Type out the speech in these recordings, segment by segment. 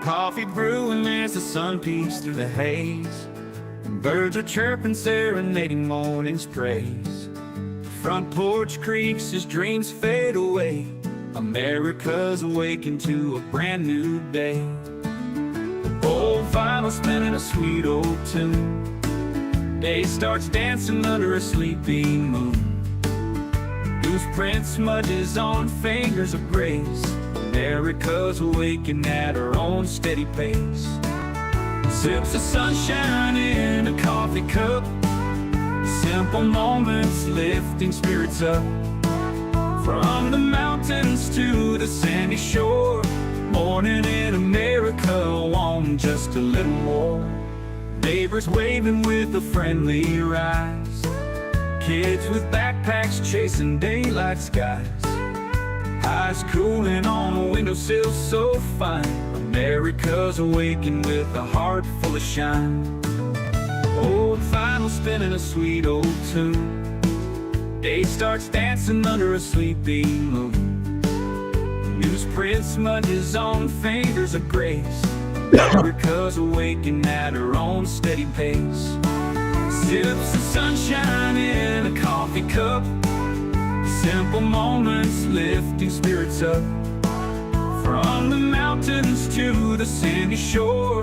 Coffee brewing as the sun peeks through the haze. Birds are chirping, serenading morning's praise. Front porch creaks as dreams fade away. America's awakened to a brand new day. Old vinyl spinning a sweet old tune. Day starts dancing under a sleepy moon. Loose print smudges on fingers of grace. America's awakened at her own steady pace. Sips of sunshine in a coffee cup. Simple moments lifting spirits up. From the mountains to the sandy shore. Morning in America, on just a little more. Neighbors waving with a friendly rise. Kids with backpacks chasing daylight skies. Eyes cooling on a windowsill so fine. America's awakened with a heart full of shine. Old vinyl spinning a sweet old tune. Day starts dancing under a sleepy moon. Newsprint smudges on fingers of grace. America's awakened at her own steady pace. Sips of sunshine in a coffee cup. Simple moments lifting spirits up. From the mountains to the sandy shore.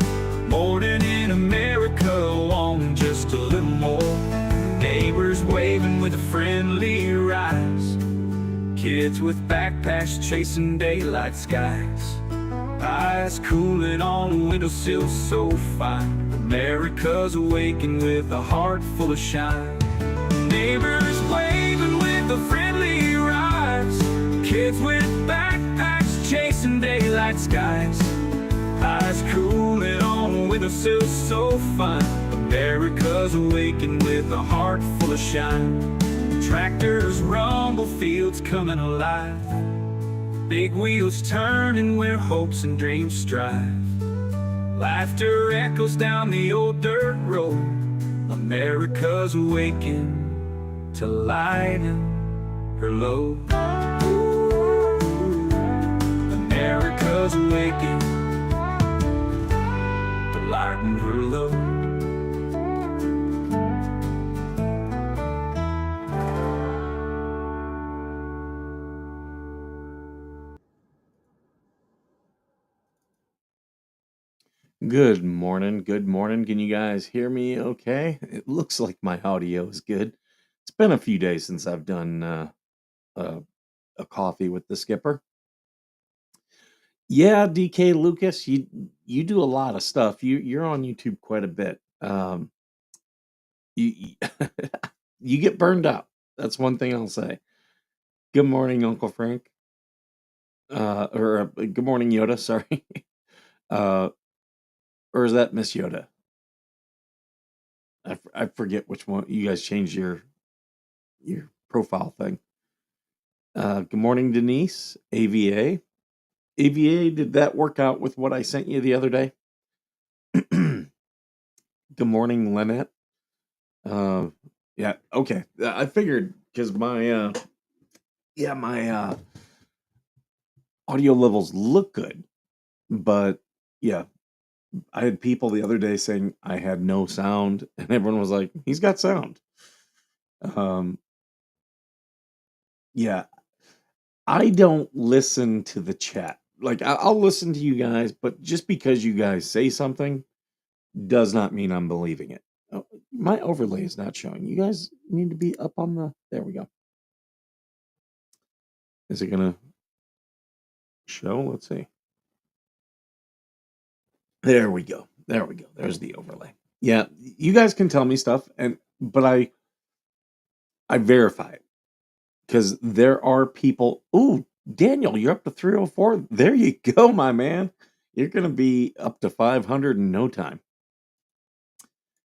Morning in America, on just a little more. Neighbors waving with a friendly rise. Kids with backpacks chasing daylight skies. Eyes cooling on a windowsill so fine. America's awakened with a heart full of shine. Neighbors waving with a friendly rise. Kids with backpacks chasing daylight skies. Eyes cooling on a windowsill so fine. America's awakened with a heart full of shine. Tractors rumble, fields coming alive. Big wheels turning where hopes and dreams strive. Laughter echoes down the old dirt road. America's awakened to lighten her load. America's awakened to lighten her load. Good morning. Good morning. Can you guys hear me okay? It looks like my audio is good. It's been a few days since I've done a coffee with the skipper. Yeah, DK Lucas, you do a lot of stuff. You're on YouTube quite a bit. You you get burned out. That's one thing I'll say. Good morning, Uncle Frank. Good morning, Yoda. Sorry. uh, or is that Miss Yoda? I forget which one. You guys changed your profile thing. Good morning, Denise. AVA. AVA, did that work out with what I sent you the other day? Good morning, Lynette. Yeah, okay. I figured because my audio levels look good, but yeah, I had people the other day saying I had no sound, and everyone was like, "He's got sound." Yeah, I don't listen to the chat. Like I'll listen to you guys, but just because you guys say something does not mean I'm believing it. Oh, my overlay is not showing. You guys need to be up on the. There we go. Is it gonna show? Let's see. There we go. There we go. There's the overlay. Yeah, you guys can tell me stuff, but I verify it because there are people. Ooh, Daniel, you're up to 304. There you go, my man. You're gonna be up to 500 in no time.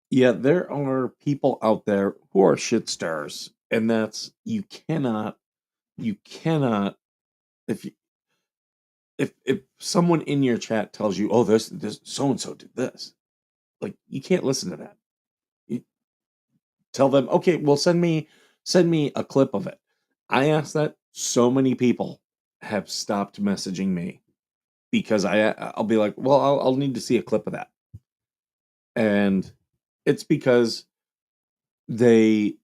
Yeah, there are people out there who are shit stars, and that's you cannot if you, if someone in your chat tells you, "Oh, this so and so did this," like you can't listen to that. You tell them, "Okay, well send me a clip of it." I asked that, so many people have stopped messaging me because I'll be like, well, I'll need to see a clip of that, and it's because they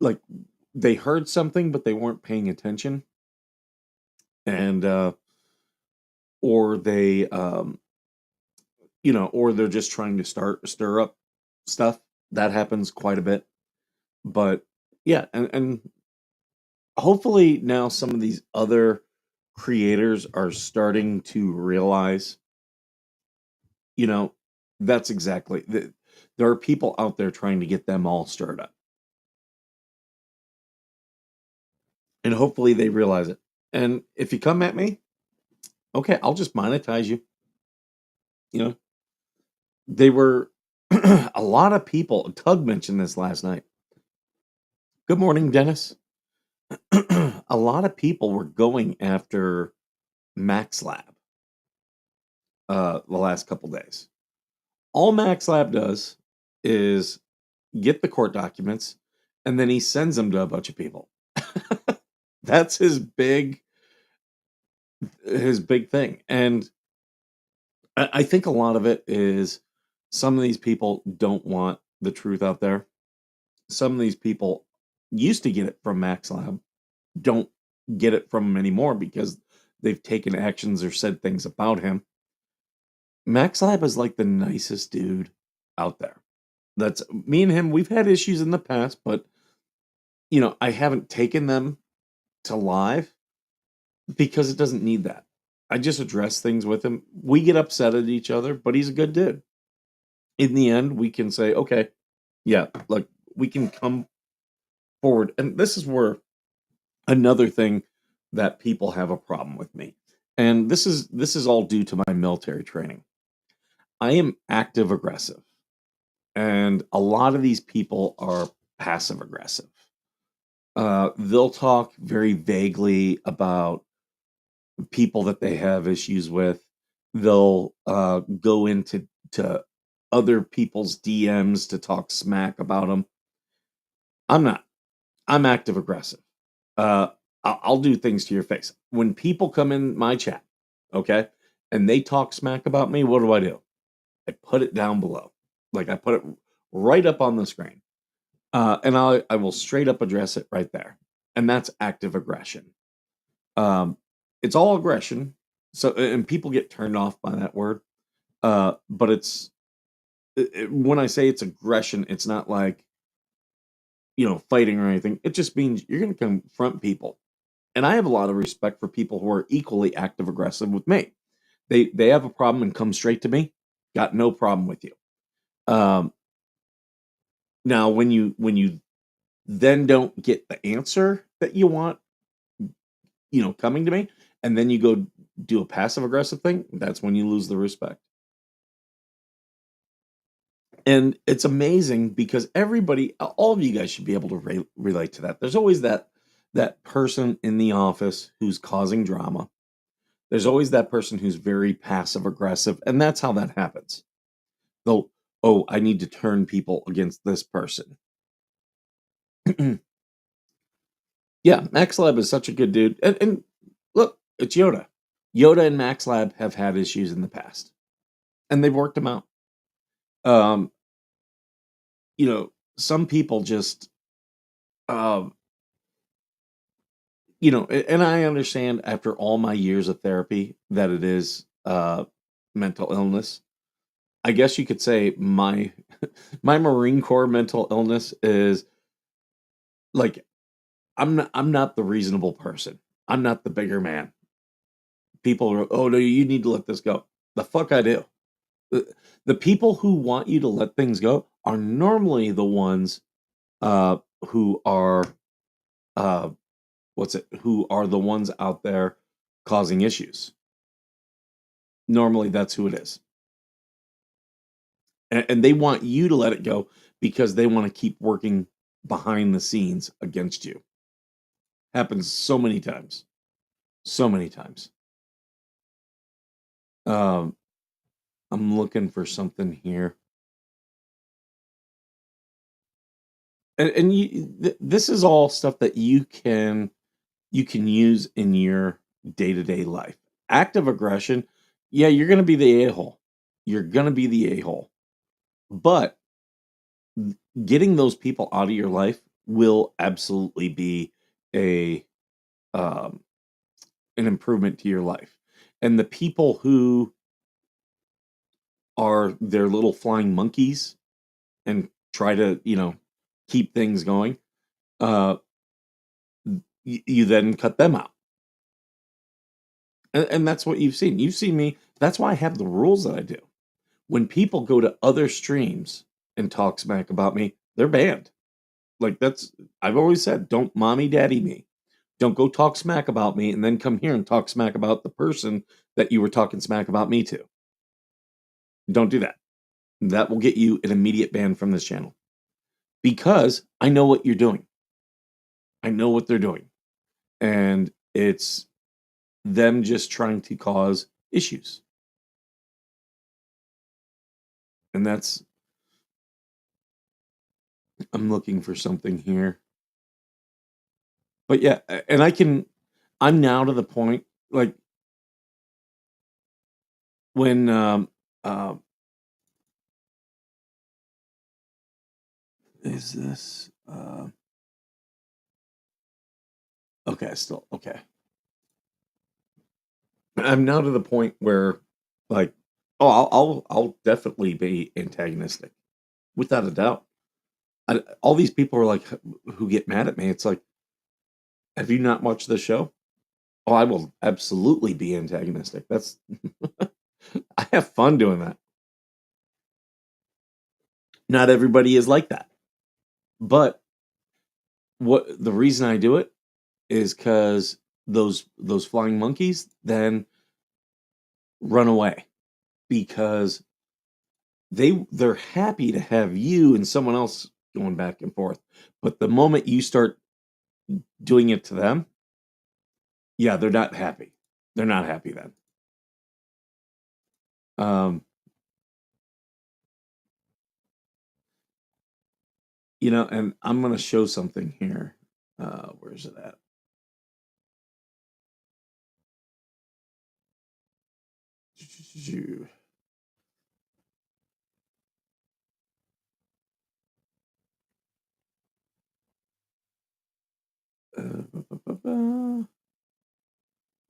like they heard something but they weren't paying attention, and or they or they're just trying to stir up stuff. That happens quite a bit, but yeah, and hopefully now some of these other creators are starting to realize, you know, that's exactly there are people out there trying to get them all stirred up, and hopefully they realize it. And if you come at me, okay, I'll just monetize you. You know, they were a lot of people. Tug mentioned this last night. Good morning, Dennis. A lot of people were going after Max Lab the last couple days. All Max Lab does is get the court documents and then he sends them to a bunch of people. That's his big thing. And I think a lot of it is some of these people don't want the truth out there. Some of these people used to get it from Max Lab, don't get it from him anymore because they've taken actions or said things about him. Max Lab is like the nicest dude out there. That's me and him. We've had issues in the past, but I haven't taken them to live because it doesn't need that. I just address things with him. We get upset at each other, but he's a good dude. In the end, we can say, okay, yeah, like we can come forward. And this is where another thing that people have a problem with me. And this is all due to my military training. I am active aggressive. And a lot of these people are passive aggressive. They'll talk very vaguely about people that they have issues with. They'll go into to other people's DMs to talk smack about them. I'm not. I'm active aggressive. I'll do things to your face. When people come in my chat, okay, and they talk smack about me, what do? I put it down below. Like I put it right up on the screen. And I will straight up address it right there. And that's active aggression. It's all aggression. So, and people get turned off by that word. But when I say it's aggression, it's not like, fighting or anything. It just means you're going to confront people. And I have a lot of respect for people who are equally active aggressive with me. They have a problem and come straight to me. Got no problem with you. Um, Now, when you then don't get the answer that you want, coming to me, and then you go do a passive aggressive thing, that's when you lose the respect. And it's amazing because everybody, all of you guys should be able to relate to that. There's always that person in the office who's causing drama. There's always that person who's very passive aggressive, and that's how that happens. They'll, oh, I need to turn people against this person. Yeah, Max Lab is such a good dude. And look, it's Yoda. Yoda and Max Lab have had issues in the past, and they've worked them out. Um, some people just, um, and I understand after all my years of therapy that it is mental illness. I guess you could say my my Marine Corps mental illness is like I'm not the reasonable person. I'm not the bigger man. People are, oh no, you need to let this go. The fuck I do. The people who want you to let things go are normally the ones uh, who are uh, who are the ones out there causing issues. Normally, that's who it is, and they want you to let it go because they want to keep working behind the scenes against you. Happens so many times, so many times. Um, I'm looking for something here. And this is all stuff that you can use in your day-to-day life. active aggression, yeah, you're going to be the a-hole. You're going to be the a-hole. But getting those people out of your life will absolutely be a um, an improvement to your life. And the people who are their little flying monkeys and try to, keep things going, uh, you then cut them out. And that's what you've seen. You've seen me. That's why I have the rules that I do. When people go to other streams and talk smack about me, they're banned. Like I've always said, don't mommy daddy me. Don't go talk smack about me and then come here and talk smack about the person that you were talking smack about me to. Don't do that. That will get you an immediate ban from this channel because I know what you're doing. I know what they're doing. And it's them just trying to cause issues. And I'm looking for something here. But yeah, and I'm now to the point, like, when, uh, is this, okay, still, okay. I'm now to the point where, like, oh, I'll definitely be antagonistic, without a doubt. All these people are like, who get mad at me. It's like, have you not watched the show? Oh, I will absolutely be antagonistic. That's I have fun doing that. Not everybody is like that, but what the reason I do it is because those flying monkeys then run away because they're happy to have you and someone else going back and forth. But the moment you start doing it to them, yeah, they're not happy. They're not happy then. Um, and I'm gonna show something here. Where's it at?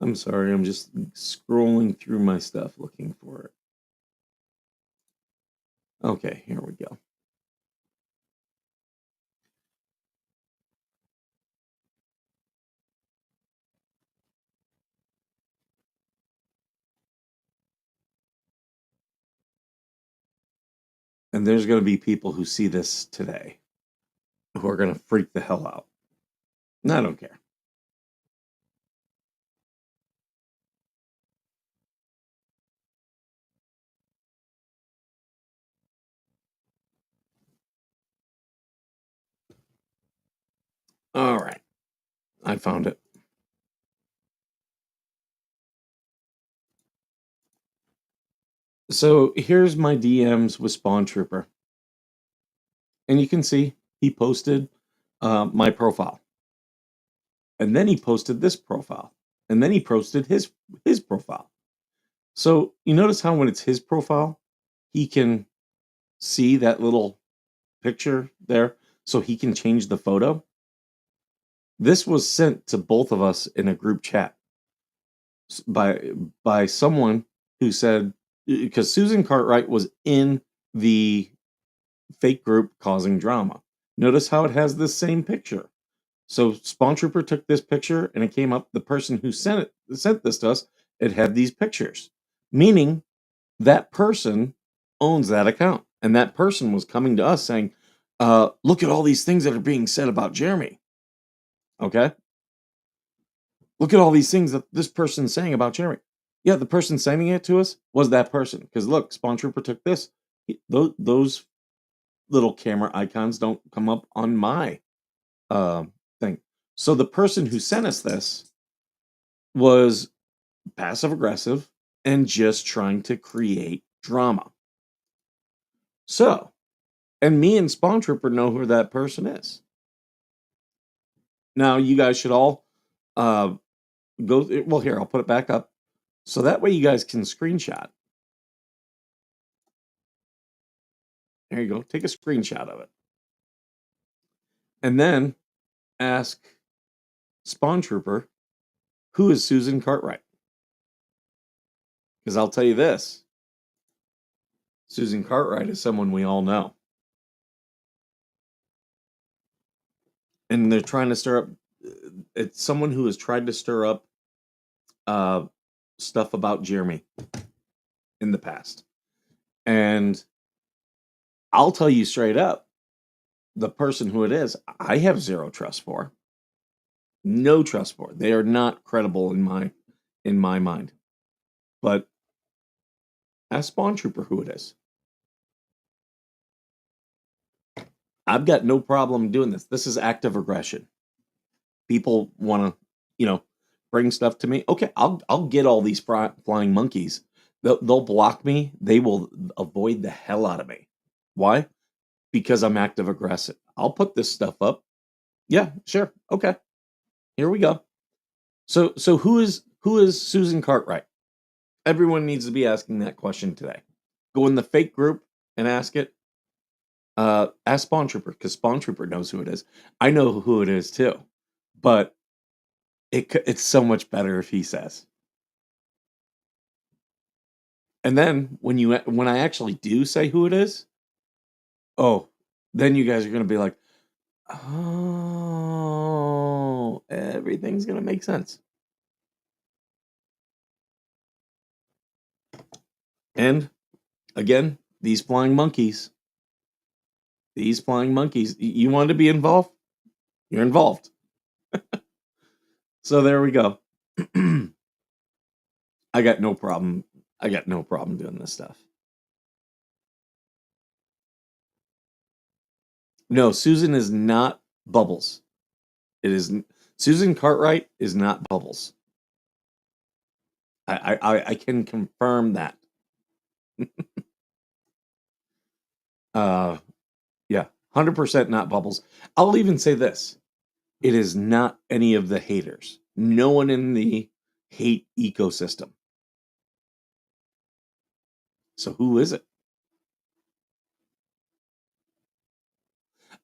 I'm sorry, I'm just scrolling through my stuff looking for it. Okay, here we go. And there's going to be people who see this today who are going to freak the hell out. And I don't care. All right. I found it. So here's my DMs with Spawn Trooper. And you can see he posted my profile. And then he posted this profile. And then he posted his profile. So you notice how when it's his profile, he can see that little picture there so he can change the photo. This was sent to both of us in a group chat by someone who said, because Susan Cartwright was in the fake group causing drama. Notice how it has this same picture. So Spawn Trooper took this picture and it came up, the person who sent this to us, it had these pictures, meaning that person owns that account. And that person was coming to us saying, look at all these things that are being said about Jeremy. Okay. Look at all these things that this person's saying about Jeremy. Yeah, the person sending it to us was that person. Because look, Spawn Trooper took this. Those little camera icons don't come up on my thing. So the person who sent us this was passive aggressive and just trying to create drama. So, and me and Spawn Trooper know who that person is. Now, you guys should all go. Well, here, I'll put it back up. So that way you guys can screenshot. There you go. Take a screenshot of it. And then ask Spawn Trooper, who is Susan Cartwright? Because I'll tell you this, Susan Cartwright is someone we all know. And they're trying to stir up, it's someone who has tried to stir up stuff about Jeremy in the past. And I'll tell you straight up, the person who it is, I have zero trust for. No trust for. They are not credible in my mind. But ask Spawn Trooper who it is. I've got no problem doing this. This is active aggression. People want to, bring stuff to me. Okay, I'll get all these flying monkeys. They'll block me. They will avoid the hell out of me. Why? Because I'm active aggressive. I'll put this stuff up. Yeah, sure. Okay. Here we go. So who is Susan Cartwright? Everyone needs to be asking that question today. Go in the fake group and ask it. Ask Spawn Trooper, because Spawn Trooper knows who it is. I know who it is too, but it's so much better if he says. And then when I actually do say who it is, oh, then you guys are gonna be like, oh, everything's gonna make sense. And again, these flying monkeys, you want to be involved? You're involved. So there we go. I got no problem doing this stuff. No, Susan is not Bubbles. Susan Cartwright is not Bubbles. I can confirm that. Yeah, 100% not Bubbles. I'll even say this. It is not any of the haters. No one in the hate ecosystem. So who is it?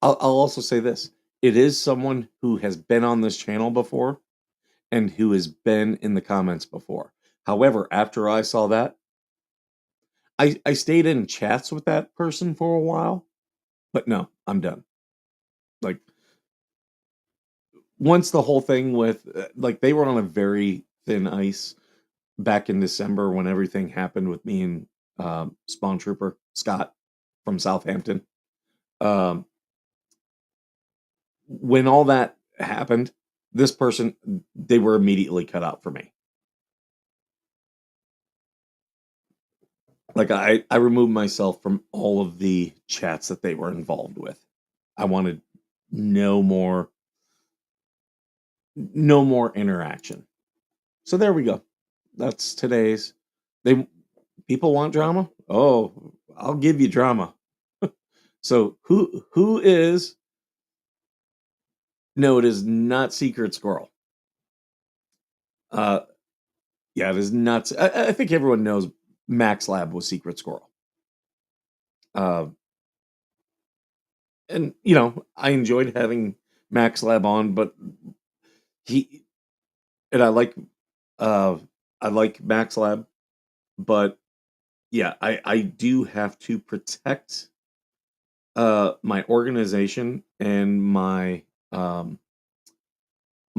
I'll also say this. It is someone who has been on this channel before and who has been in the comments before. However, after I saw that, I stayed in chats with that person for a while, but no, I'm done. Like, once the whole thing with, they were on a very thin ice back in December when everything happened with me and Spawn Trooper Scott from Southampton. When all that happened, this person, they were immediately cut out for me. Like, I removed myself from all of the chats that they were involved with. I wanted no more interaction. So there we go. That's today's. People want drama? Oh, I'll give you drama. So who is? No, it is not Secret Squirrel. Yeah, it is not. I think everyone knows Max Lab was Secret Squirrel. And I enjoyed having Max Lab on, but I like Max Lab, but yeah, I do have to protect my organization and my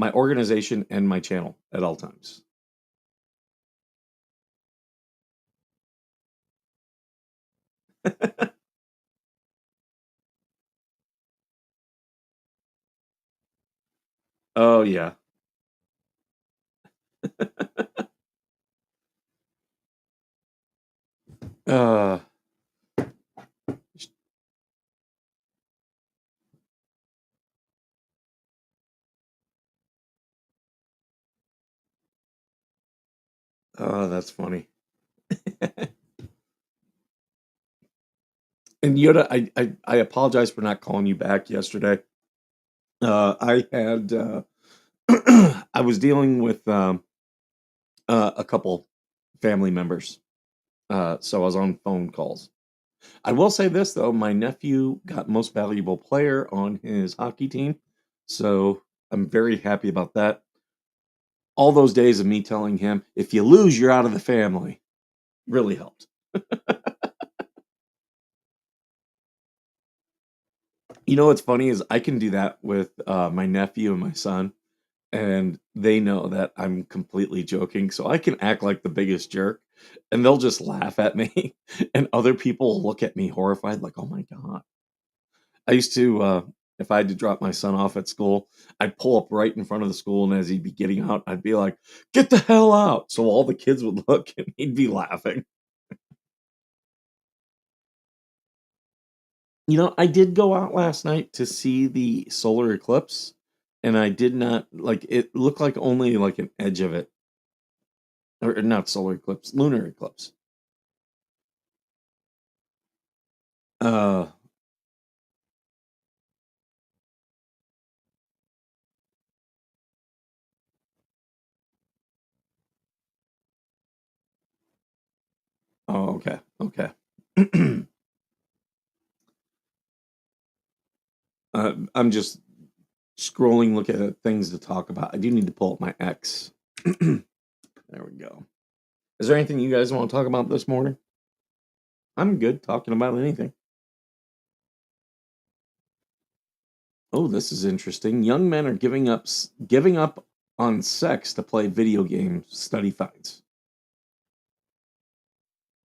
organization and my channel at all times. Oh yeah. Oh, that's funny. And Yoda, I apologize for not calling you back yesterday. I had I was dealing with a couple family members. So I was on phone calls. I will say this though, my nephew got most valuable player on his hockey team. So I'm very happy about that. All those days of me telling him, if you lose, you're out of the family, really helped. You know what's funny is I can do that with my nephew and my son, and they know that I'm completely joking. So I can act like the biggest jerk, and they'll just laugh at me. And other people will look at me horrified, like, oh my God. I used to, if I had to drop my son off at school, I'd pull up right in front of the school, and as he'd be getting out, I'd be like, "Get the hell out!" So all the kids would look, and he'd be laughing. I did go out last night to see the solar eclipse, and I did not like it. Looked like only like an edge of it, or not solar eclipse, lunar eclipse. Uh, oh, okay, okay. I'm just scrolling, looking at things to talk about. I do need to pull up my X. There we go. Is there anything you guys want to talk about this morning? I'm good talking about anything. Oh, this is interesting. Young men are giving up on sex to play video games. Study finds.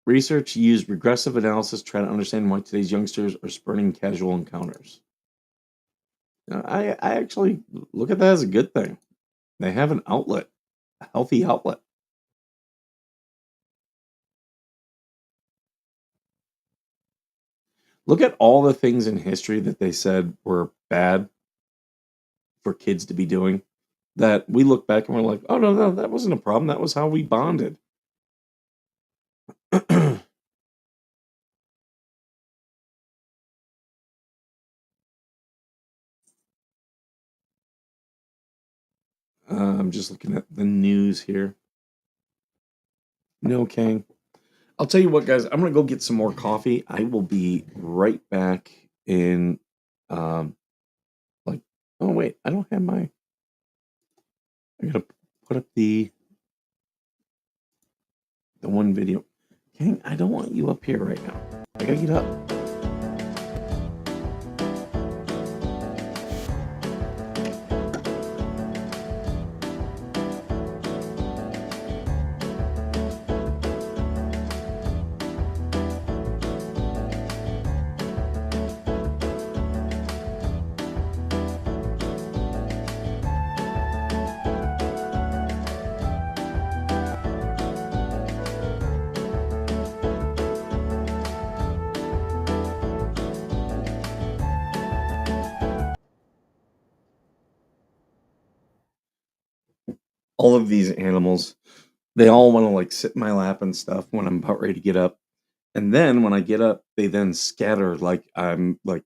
Research used regressive analysis to try to understand why today's youngsters are spurning casual encounters. I actually look at that as a good thing. They have an outlet, a healthy outlet. Look at all the things in history that they said were bad for kids to be doing, that we look back and we're like, "Oh, no, no, that wasn't a problem. That was how we bonded." I'm just looking at the news here. No, Kang. I'll tell you what, guys. I'm gonna go get some more coffee. I will be right back in. Um, like, oh wait, I don't have my. I gotta put up the one video. Kang, I don't want you up here right now. I gotta get up. All of these animals, they all want to like sit in my lap and stuff when I'm about ready to get up. And then when I get up, they then scatter like I'm like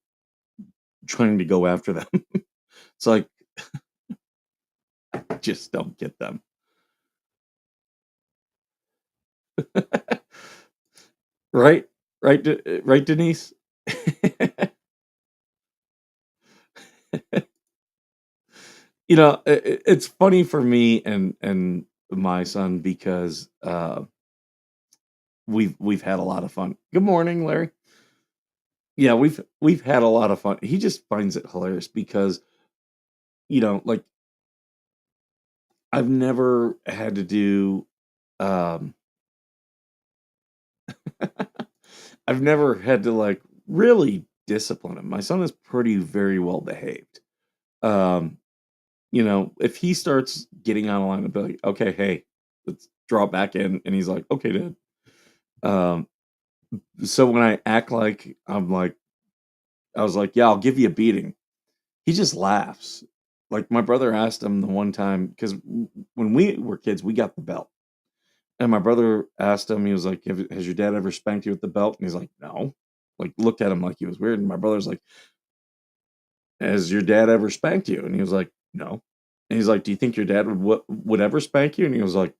trying to go after them. It's like I just don't get them. Right? Right, right, Denise? It's funny for me and my son because we've had a lot of fun. Good morning, Larry. Yeah, we've had a lot of fun. He just finds it hilarious because like I've never had to do um I've never had to like really discipline him. My son is pretty very well behaved. Um, if he starts getting out of line, I'll be like, okay, hey, let's draw it back in. And he's like, okay, Dad. Um, so when I act like I was like, yeah, I'll give you a beating. He just laughs. Like my brother asked him the one time, because when we were kids, we got the belt. And my brother asked him, he was like, has your dad ever spanked you with the belt? And he's like, no. Like looked at him like he was weird. And my brother's like, has your dad ever spanked you? And he was like, no. And he's like, do you think your dad would ever spank you? And he was like,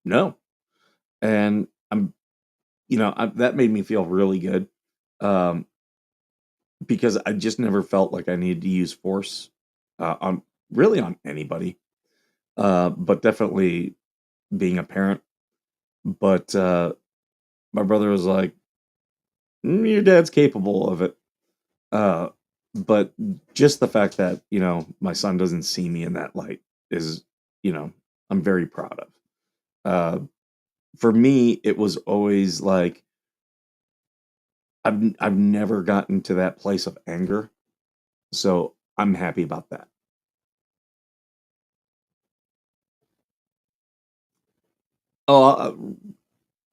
no. And that made me feel really good. Um, because I just never felt like I needed to use force on anybody. But definitely being a parent. But my brother was like, Your dad's capable of it." Uh, but just the fact that my son doesn't see me in that light is, you know, I'm very proud of. Uh, for me, it was always like I've never gotten to that place of anger, so I'm happy about that. Oh,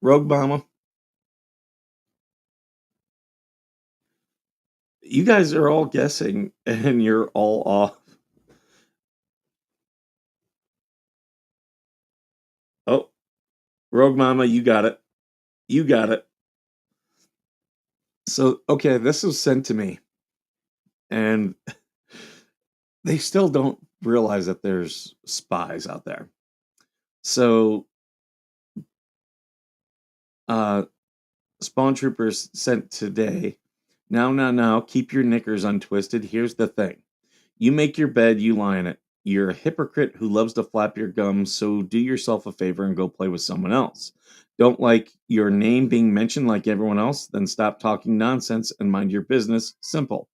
Rogue Mama, you guys are all guessing and you're all off. Oh, Rogue Mama, you got it. You got it. So, okay, this was sent to me, and they still don't realize that there's spies out there. So, uh, Spawn Troopers sent today. Now, keep your knickers untwisted. Here's the thing. You make your bed, you lie in it. You're a hypocrite who loves to flap your gums, so do yourself a favor and go play with someone else. Don't like your name being mentioned like everyone else? Then stop talking nonsense and mind your business. Simple.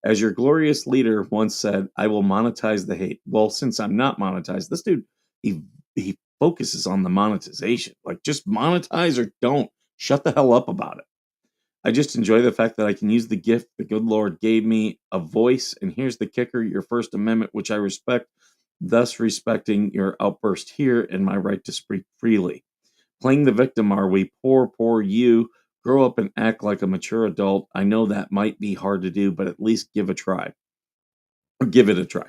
As your glorious leader once said, I will monetize the hate. Well, since I'm not monetized, this dude, he focuses on the monetization. Like, just monetize or don't. Shut the hell up about it. I just enjoy the fact that I can use the gift the good Lord gave me, a voice. And here's the kicker, your First Amendment, which I respect, thus respecting your outburst here and my right to speak freely. Playing the victim, are we? Poor you. Grow up and act like a mature adult. I know that might be hard to do, but at least give a try. Or give it a try.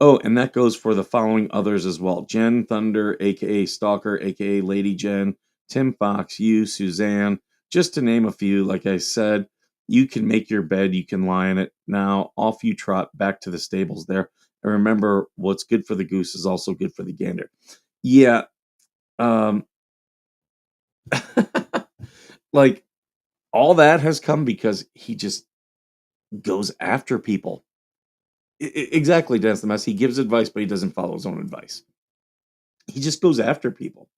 Oh, and that goes for the following others as well. Jen Thunder, aka Stalker, aka Lady Jen, Tim Fox, you, Suzanne, just to name a few. Like I said, you can make your bed, you can lie in it. Now off you trot back to the stables there. And remember, what's good for the goose is also good for the gander. Yeah. Um like all that has come because he just goes after people. Exactly, Dennis the Mess. He gives advice, but he doesn't follow his own advice. He just goes after people.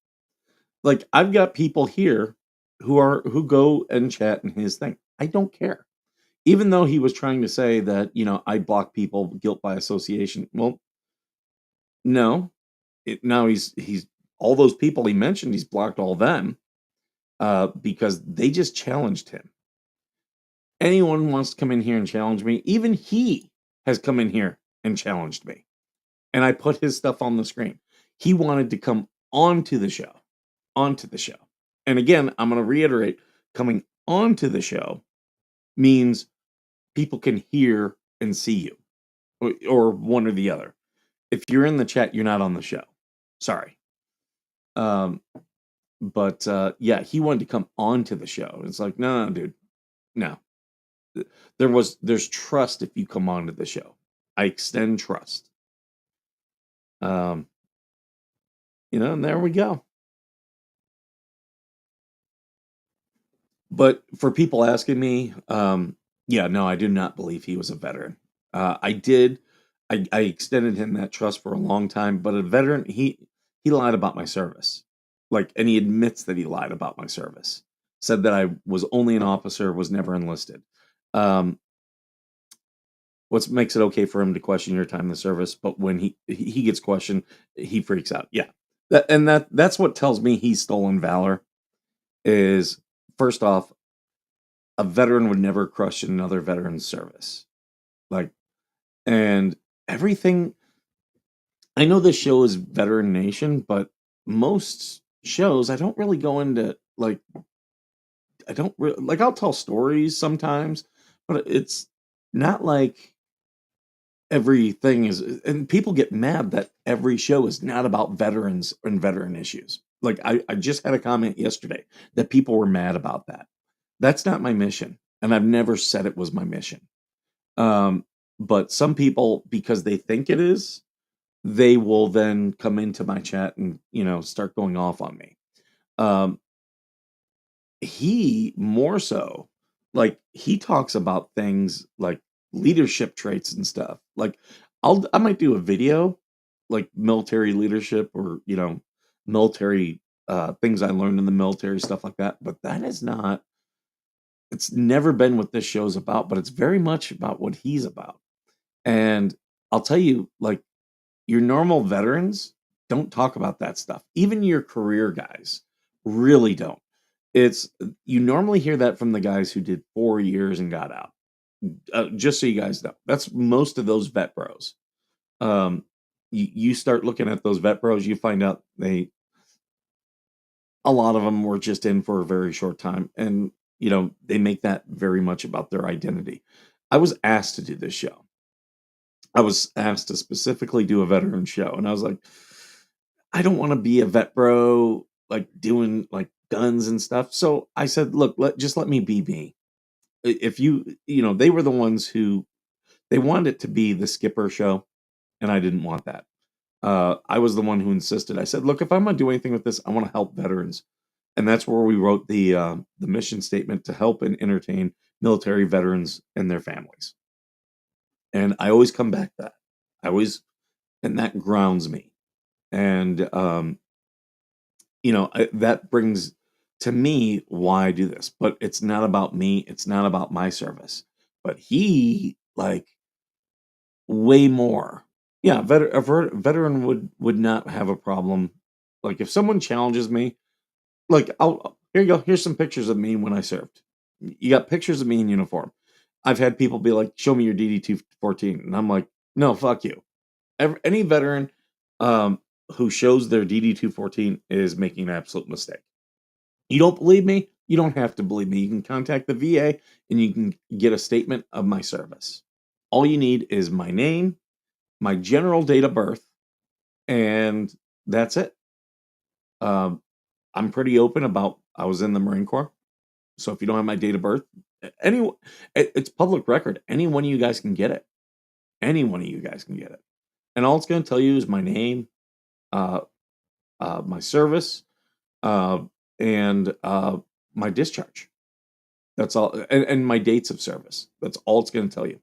Like, I've got people here who go and chat in his thing. I don't care. Even though he was trying to say that, I block people guilt by association. Well, no. Now he's all those people he mentioned, he's blocked all them because they just challenged him. Anyone wants to come in here and challenge me, even he has come in here and challenged me. And I put his stuff on the screen. He wanted to come onto the show. And again, I'm going to reiterate, coming onto the show means people can hear and see you, or one or the other. If you're in the chat, you're not on the show. Sorry. Um, but yeah, he wanted to come onto the show. It's like, no, dude, no. There's trust if you come onto the show. I extend trust. Um, and there we go. But for people asking me, yeah, no, I do not believe he was a veteran. I did. I extended him that trust for a long time, but a veteran, he lied about my service. Like, and he admits that he lied about my service. Said that I was only an officer, was never enlisted. Um, what makes it okay for him to question your time in the service, but when he gets questioned, he freaks out. Yeah, that's what tells me he's stolen valor. Is first off, a veteran would never crush another veteran's service. Like, and everything. I know this show is Veteran Nation, but most shows I don't really go into like I don't really like. I'll tell stories sometimes, but it's not like everything is. And people get mad that every show is not about veterans and veteran issues. Like I just had a comment yesterday that people were mad about that. That's not my mission, and I've never said it was my mission. Um, but some people, because they think it is, they will then come into my chat and start going off on me. Um, he more so, like, he talks about things like leadership traits and stuff. Like, I might do a video, like military leadership or, military, things I learned in the military, stuff like that, but that is not it's never been what this show's about, but it's very much about what he's about. And I'll tell you, like, your normal veterans don't talk about that stuff. Even your career guys really don't. It's you normally hear that from the guys who did 4 years and got out. Just so you guys know, that's most of those vet bros. Um, you start looking at those vet bros, you find out a lot of them were just in for a very short time, and they make that very much about their identity. I was asked to do this show. I was asked to specifically do a veteran show, and I was like, I don't want to be a vet bro, like doing like guns and stuff. So I said, look, just let me be me. If they were the ones who they wanted it to be the Skipper show, and I didn't want that. I was the one who insisted. I said, look, if I'm gonna do anything with this, I want to help veterans, and that's where we wrote the mission statement to help and entertain military veterans and their families. And I always come back to that. I always, and that grounds me. And that brings to me why I do this. But it's not about me. It's not about my service. But he like way more. Yeah, veteran would not have a problem. Like if someone challenges me, like here you go. Here's some pictures of me when I served. You got pictures of me in uniform. I've had people be like, "Show me your DD 214," and I'm like, "No, fuck you." Any veteran um, who shows their DD 214 is making an absolute mistake. You don't believe me? You don't have to believe me. You can contact the VA and you can get a statement of my service. All you need is my name, my general date of birth, and that's it. Um, I'm pretty open about I was in the Marine Corps. So if you don't have my date of birth, any it's public record. Any one of you guys can get it. Any one of you guys can get it. And all it's going to tell you is my name, uh, my service, uh, and my discharge. That's all, and my dates of service. That's all it's going to tell you.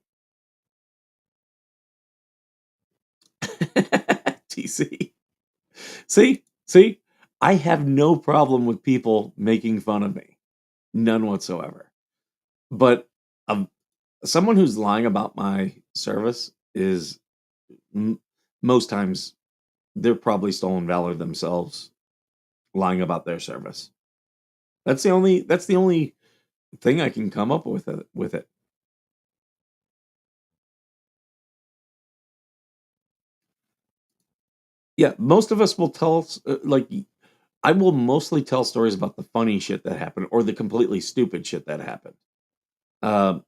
TC. See, I have no problem with people making fun of me, none whatsoever. But um, someone who's lying about my service is most times they're probably stolen valor themselves, lying about their service. That's the only thing I can come up with it. Yeah, most of us will tell I will mostly tell stories about the funny shit that happened or the completely stupid shit that happened. Um,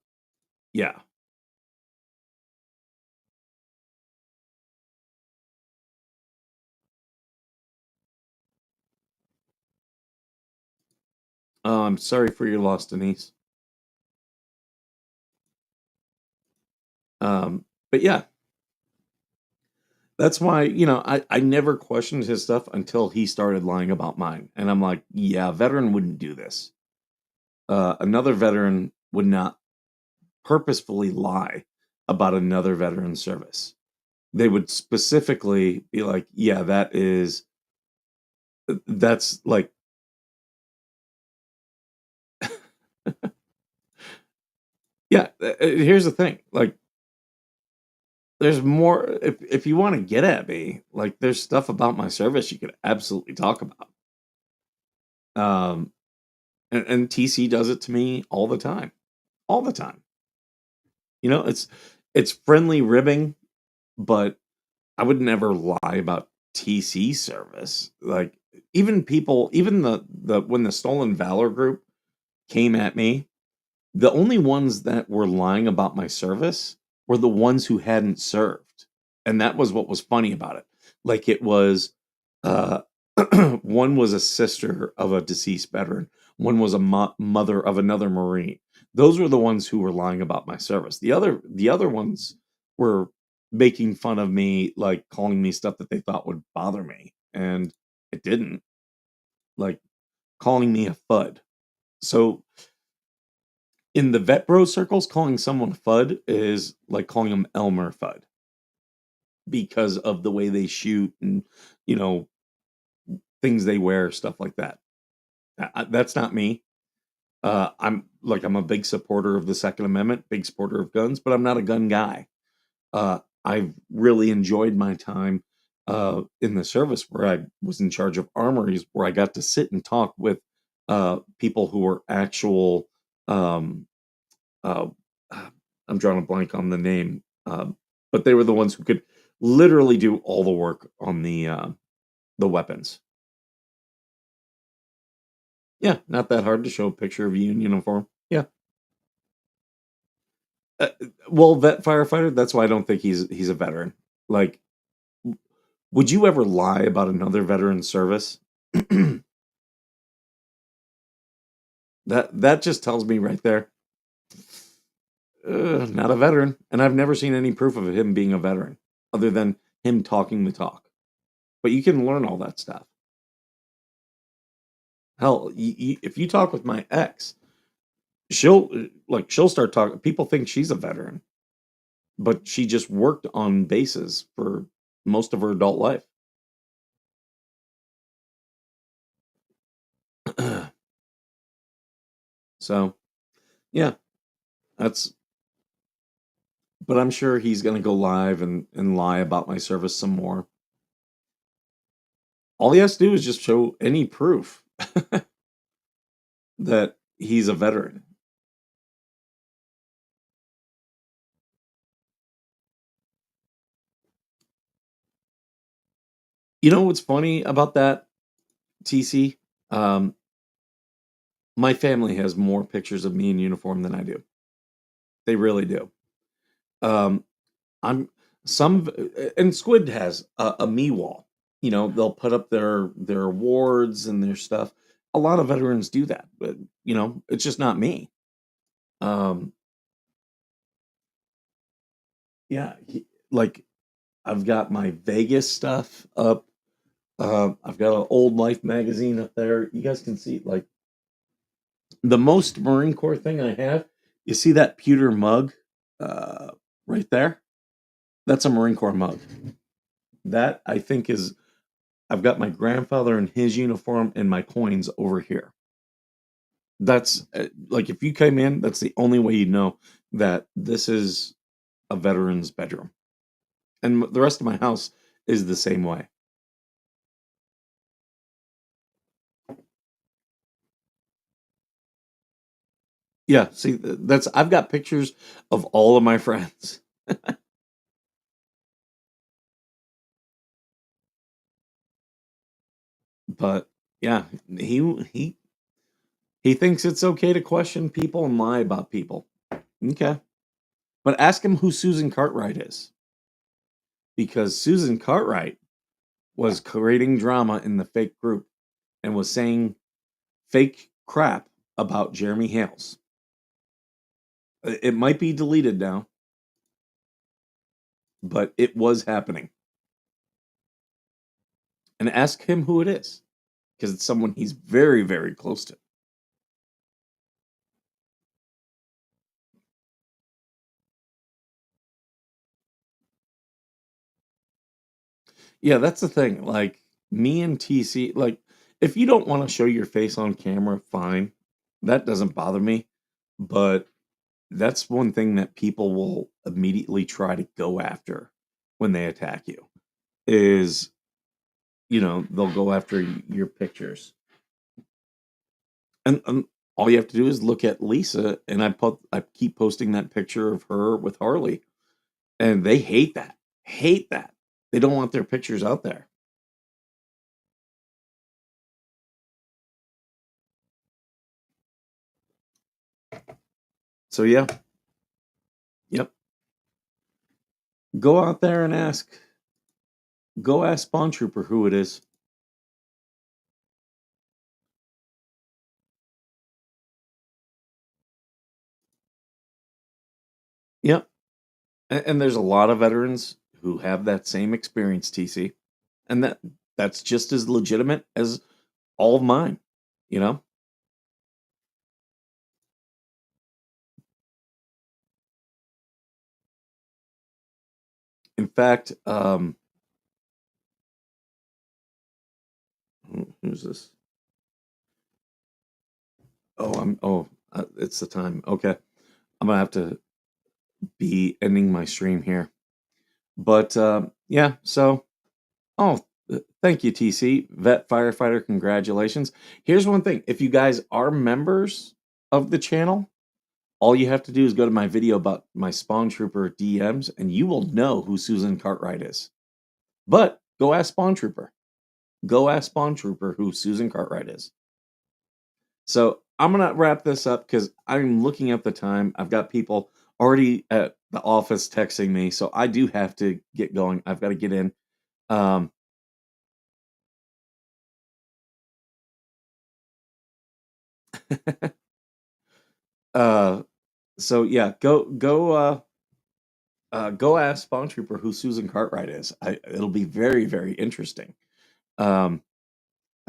yeah. I'm sorry for your loss, Denise. But yeah, that's why, I never questioned his stuff until he started lying about mine. And I'm like, yeah, a veteran wouldn't do this. Another veteran would not purposefully lie about another veteran's service. They would specifically be like, yeah, that's like, yeah, here's the thing. Like, there's more, if you want to get at me, like, there's stuff about my service you could absolutely talk about. Um, and TC does it to me all the time. All the time. It's friendly ribbing, but I would never lie about TC service. Like even the when the Stolen Valor group came at me, the only ones that were lying about my service were the ones who hadn't served. And that was what was funny about it. Like it was uh one was a sister of a deceased veteran, one was a mother of another Marine. Those were the ones who were lying about my service. The other ones were making fun of me, like calling me stuff that they thought would bother me, and it didn't. Like calling me a FUD. So in the vet bro circles, calling someone Fudd is like calling them Elmer Fudd because of the way they shoot and you know things they wear, stuff like that. That's not me. I'm a big supporter of the Second Amendment, big supporter of guns, but I'm not a gun guy. I've really enjoyed my time in the service where I was in charge of armories, where I got to sit and talk with people who were actual. Um, uh, I'm drawing a blank on the name, but they were the ones who could literally do all the work on the weapons. Yeah, not that hard to show a picture of you in uniform. Yeah. Well, vet firefighter. That's why I don't think he's a veteran. Like, would you ever lie about another veteran's service? That just tells me right there, not a veteran. And I've never seen any proof of him being a veteran, other than him talking the talk. But you can learn all that stuff. Hell, if you talk with my ex, she'll start talking. People think she's a veteran, but she just worked on bases for most of her adult life. So yeah, that's. But I'm sure he's gonna go live and lie about my service some more. All he has to do is just show any proof that he's a veteran. You know what's funny about that, TC? Um, my family has more pictures of me in uniform than I do. They really do. Um, I'm some and Squid has a me wall. You know, they'll put up their awards and their stuff. A lot of veterans do that, but it's just not me. Um, yeah, like I've got my Vegas stuff up. I've got an old Life magazine up there. You guys can see like the most Marine Corps thing I have. You see that pewter mug uh, right there? That's a Marine Corps mug. That I think is I've got my grandfather in his uniform and my coins over here. That's like if you came in, that's the only way you know that this is a veteran's bedroom. And the rest of my house is the same way. Yeah, see, that's I've got pictures of all of my friends. But yeah, he he thinks it's okay to question people and lie about people. Okay. But ask him who Susan Cartwright is. Because Susan Cartwright was creating drama in the fake group and was saying fake crap about Jeremy Hales. It might be deleted now, but it was happening. And ask him who it is. Because it's someone he's very, very close to. Yeah, that's the thing. Like me and TC, like if you don't want to show your face on camera, fine. That doesn't bother me. But that's one thing that people will immediately try to go after when they attack you is, they'll go after your pictures. And all you have to do is look at Lisa and I keep posting that picture of her with Harley and they hate that. Hate that. They don't want their pictures out there. So yeah, yep. Go out there and ask Spawn Trooper who it is. Yep. And there's a lot of veterans who have that same experience, TC. And that's just as legitimate as all of mine, you know? In fact, who's this? It's the time. Okay. I'm gonna have to be ending my stream here. But yeah, so thank you, TC. Vet Firefighter, congratulations. Here's one thing. If you guys are members of the channel, all you have to do is go to my video about my Spawn Trooper DMs, and you will know who Susan Cartwright is. But go ask Spawn Trooper. Go ask Spawn Trooper who Susan Cartwright is. So I'm going to wrap this up because I'm looking at the time. I've got people already at the office texting me, so I do have to get going. I've got to get in. So yeah, go ask Spawn Trooper who Susan Cartwright is. It'll be very, very interesting.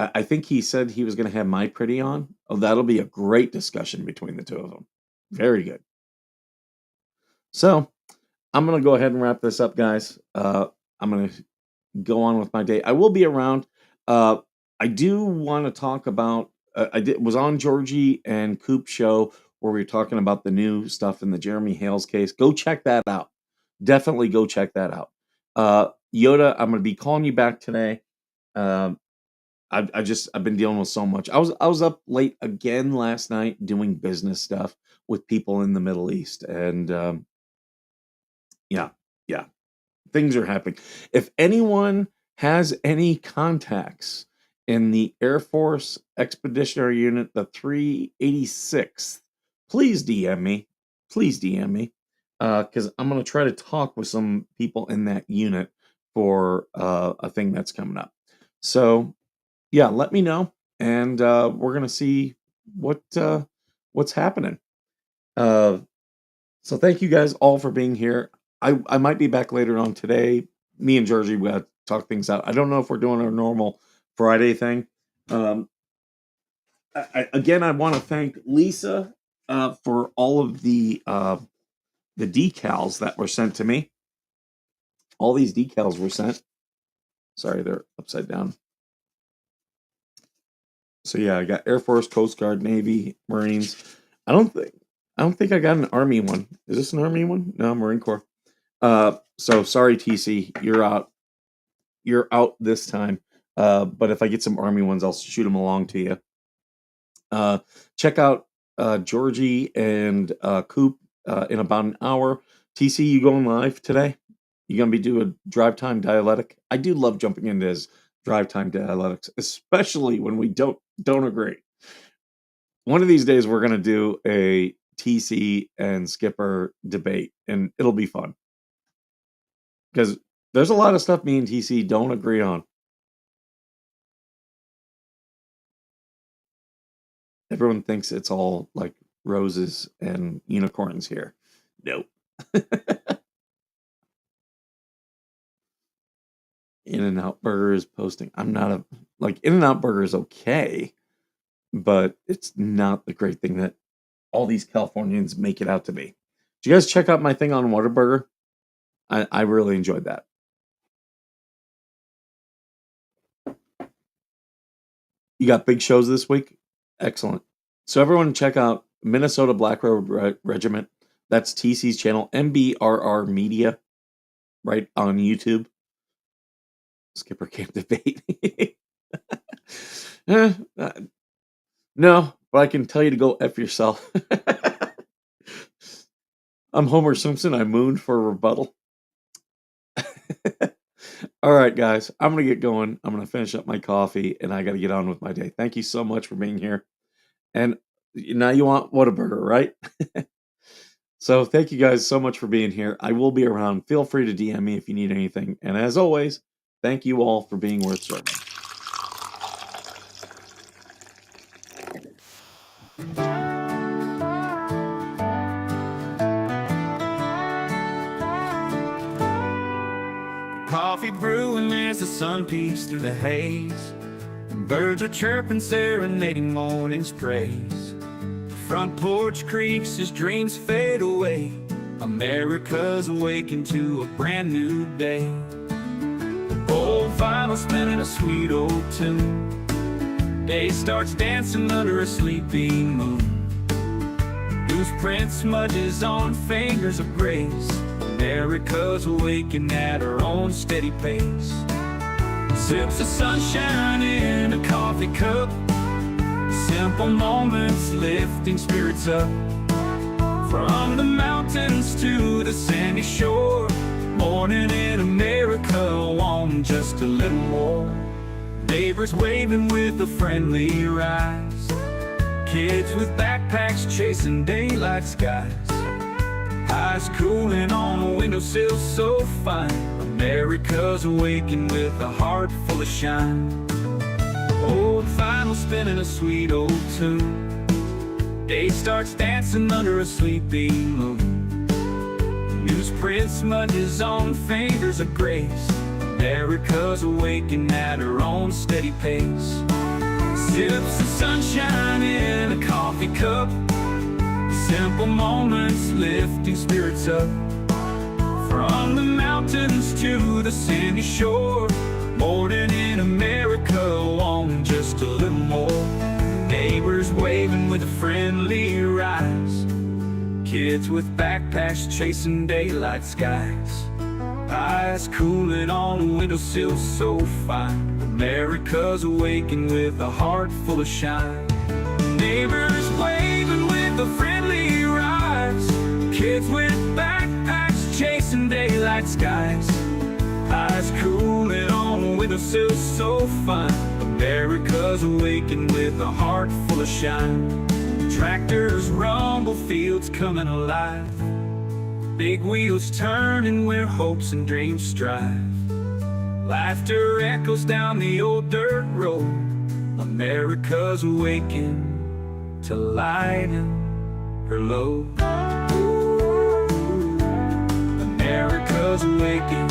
I think he said he was going to have My Pretty on. Oh, that'll be a great discussion between the two of them. Very good. So I'm going to go ahead and wrap this up, guys. I'm going to go on with my day. I will be around. I do want to talk about. Was on Georgie and Coop's show where we were talking about the new stuff in the Jeremy Hales case. Go check that out. Definitely go check that out. Yoda, I'm going to be calling you back today. I've been dealing with so much. I was up late again last night doing business stuff with people in the Middle East, and yeah, things are happening. If anyone has any contacts in the Air Force Expeditionary Unit, the 386th, please DM me. Please DM me, because I'm going to try to talk with some people in that unit for a thing that's coming up. So yeah, let me know, and we're gonna see what's happening. So thank you guys all for being here. I might be back later on today. Me and Georgie, we gotta talk things out. I don't know if we're doing our normal Friday thing. I want to thank Lisa for all of the decals that were sent to me. All these decals were sent. Sorry, they're upside down. So yeah, I got Air Force, Coast Guard, Navy, Marines. I don't think I got an Army one. Is this an Army one? No, Marine Corps. So sorry, TC, you're out. You're out this time. But if I get some Army ones, I'll shoot them along to you. Check out Georgie and Coop in about an hour. TC, you going live today? You gonna be doing a drive time dialectic? I do love jumping into his drive time dialectics, especially when we don't agree. One of these days we're gonna do a TC and Skipper debate, and it'll be fun. Because there's a lot of stuff me and TC don't agree on. Everyone thinks it's all like roses and unicorns here. Nope. In-N-Out Burger is posting. I'm not In-N-Out Burger is okay, but it's not the great thing that all these Californians make it out to be. Did you guys check out my thing on Whataburger? I really enjoyed that. You got big shows this week? Excellent. So everyone check out Minnesota Black Road Regiment. That's TC's channel, MBRR Media, right on YouTube. Skipper Camp Debate. No, but I can tell you to go F yourself. I'm Homer Simpson. I mooned for a rebuttal. All right, guys, I'm going to get going. I'm going to finish up my coffee, and I got to get on with my day. Thank you so much for being here. And now you want Whataburger, right? So thank you guys so much for being here. I will be around. Feel free to DM me if you need anything. And as always, thank you all for being worth serving. Coffee brewing as the sun peeks through the haze. Birds are chirping, serenading morning's praise. Front porch creaks as dreams fade away. America's awakened to a brand new day. Old vinyl spinning a sweet old tune. Day starts dancing under a sleepy moon. Loose print smudges on fingers of grace. America's awakened at her own steady pace. Sips of sunshine in a coffee cup. Simple moments lifting spirits up. From the mountains to the sandy shore, morning in America, want just a little more. Neighbors waving with a friendly rise. Kids with backpacks chasing daylight skies. Eyes cooling on a windowsill so fine. America's awakened with a heart full of shine. Old vinyl spinning a sweet old tune. Day starts dancing under a sleepy moon. Newsprint smudges on fingers of grace. America's awakened at her own steady pace. Sips of sunshine in a coffee cup. Simple moments lifting spirits up. From the mountains to the sandy shore, morning in America, wanting just a little more. Neighbors waving with a friendly rise. Kids with backpacks chasing daylight skies. Eyes cooling on a windowsill so fine. America's awakened with a heart full of shine. Neighbors waving with a friendly rise. Kids with backpacks chasing daylight skies. Eyes cooling on a windowsill so fine. America's awakened with a heart full of shine. Tractors rumble, fields coming alive. Big wheels turning where hopes and dreams strive. Laughter echoes down the old dirt road. America's awakened to lighten her load. America's awakened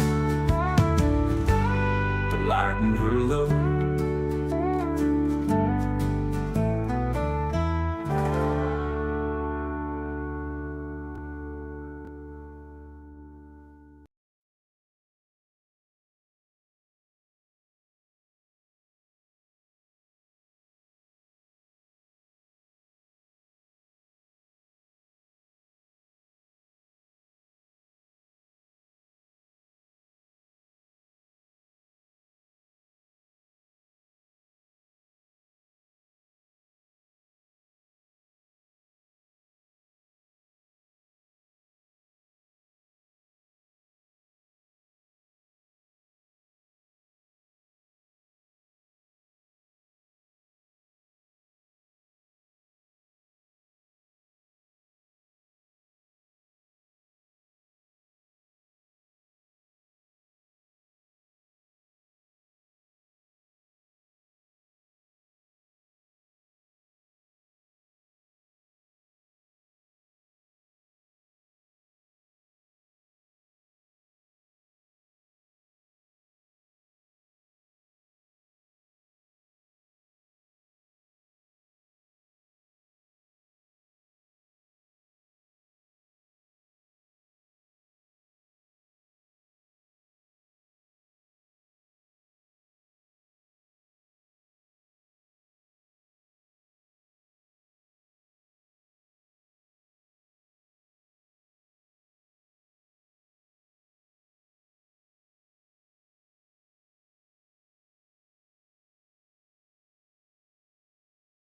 to lighten her load.